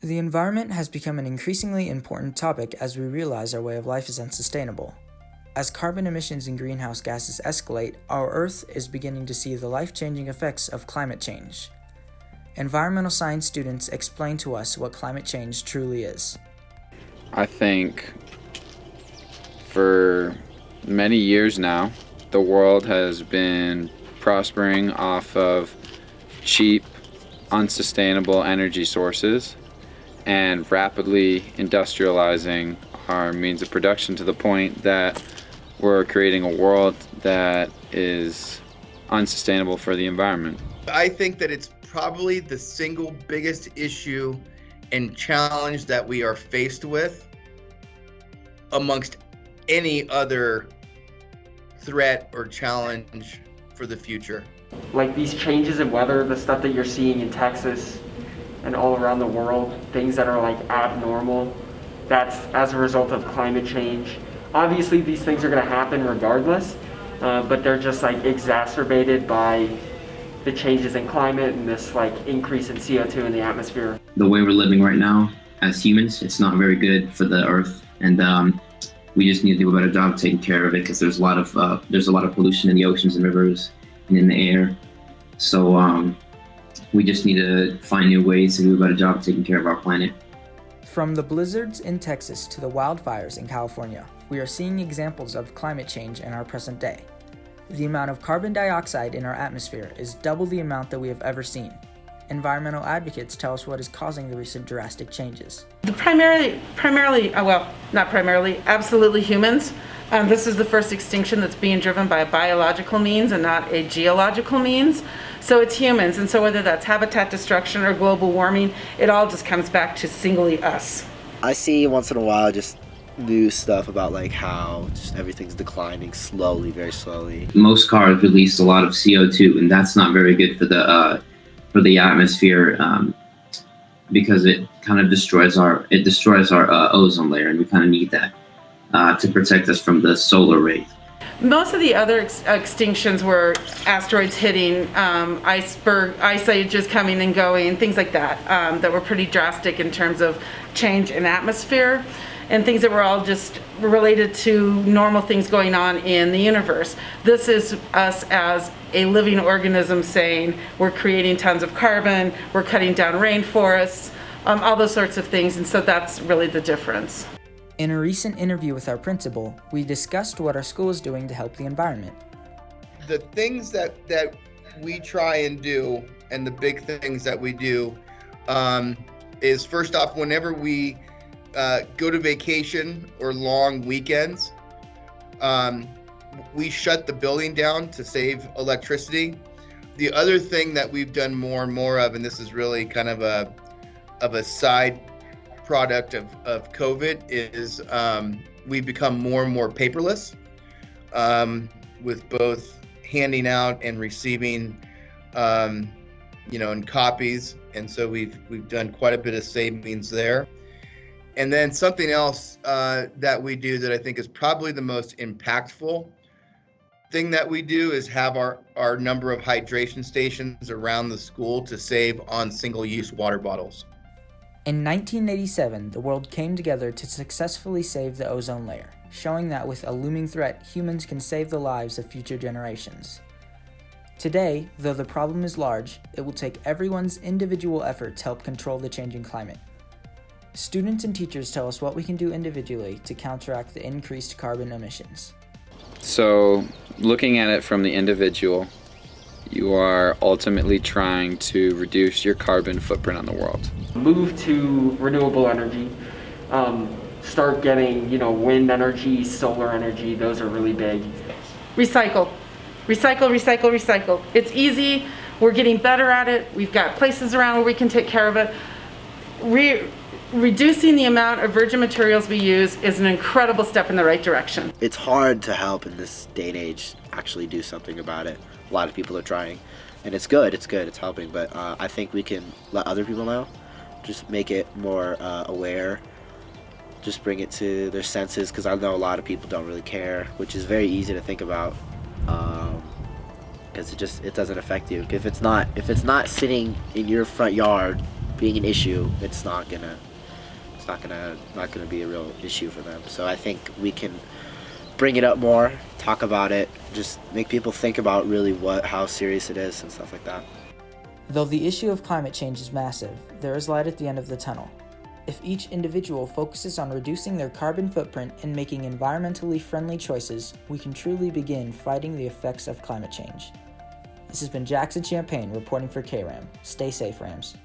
The environment has become an increasingly important topic as we realize our way of life is unsustainable. As carbon emissions and greenhouse gases escalate, our Earth is beginning to see the life-changing effects of climate change. Environmental science students explain to us what climate change truly is. I think for many years now, the world has been prospering off of cheap, unsustainable energy sources and rapidly industrializing our means of production to the point that we're creating a world that is unsustainable for the environment. I think that it's probably the single biggest issue and challenge that we are faced with amongst any other threat or challenge for the future. Like these changes in weather, the stuff that you're seeing in Texas and all around the world, things that are like abnormal, that's as a result of climate change. Obviously these things are going to happen regardless, but they're just like exacerbated by the changes in climate and this like increase in CO2 in the atmosphere. The way we're living right now as humans, it's not very good for the earth, and we just need to do a better job taking care of it because there's a lot of pollution in the oceans and rivers and in the air. So we just need to find new ways to do a better job taking care of our planet. From the blizzards in Texas to the wildfires in California, we are seeing examples of climate change in our present day. The amount of carbon dioxide in our atmosphere is double the amount that we have ever seen. Environmental advocates tell us what is causing the recent drastic changes. Absolutely humans. This is the first extinction that's being driven by a biological means and not a geological means. So it's humans, and so whether that's habitat destruction or global warming, it all just comes back to singly us. I see once in a while just news stuff about like how just everything's declining slowly, very slowly. Most cars release a lot of CO2, and that's not very good for the atmosphere because it kind of destroys our ozone layer, and we kind of need that to protect us from the solar rays. Most of the other extinctions were asteroids hitting, ice ages coming and going, things like that, that were pretty drastic in terms of change in atmosphere, and things that were all just related to normal things going on in the universe. This is us as a living organism saying we're creating tons of carbon, we're cutting down rainforests, all those sorts of things, and so that's really the difference. In a recent interview with our principal, we discussed what our school is doing to help the environment. The things that we try and do, and the big things that we do, is first off, whenever we go to vacation or long weekends, we shut the building down to save electricity. The other thing that we've done more and more of, and this is really kind of a side product of COVID, is we've become more and more paperless, with both handing out and receiving, in copies. And so we've done quite a bit of savings there. And then something else that we do that I think is probably the most impactful thing that we do is have our number of hydration stations around the school to save on single-use water bottles. In 1987, the world came together to successfully save the ozone layer, showing that with a looming threat, humans can save the lives of future generations. Today, though the problem is large, it will take everyone's individual effort to help control the changing climate. Students and teachers tell us what we can do individually to counteract the increased carbon emissions. So, looking at it from the individual, you are ultimately trying to reduce your carbon footprint on the world. Move to renewable energy. Start getting, wind energy, solar energy. Those are really big. Recycle. It's easy. We're getting better at it. We've got places around where we can take care of it. Reducing the amount of virgin materials we use is an incredible step in the right direction. It's hard to help in this day and age actually do something about it. A lot of people are trying, and it's good, it's helping, but I think we can let other people know, just make it more aware, just bring it to their senses, because I know a lot of people don't really care, which is very easy to think about, because it doesn't affect you. If it's not sitting in your front yard being an issue, it's not gonna be a real issue for them. So I think we can bring it up more, talk about it, just make people think about really how serious it is and stuff like that. Though the issue of climate change is massive, there is light at the end of the tunnel. If each individual focuses on reducing their carbon footprint and making environmentally friendly choices, we can truly begin fighting the effects of climate change. This has been Jackson Champagne reporting for KRAM. Stay safe, Rams.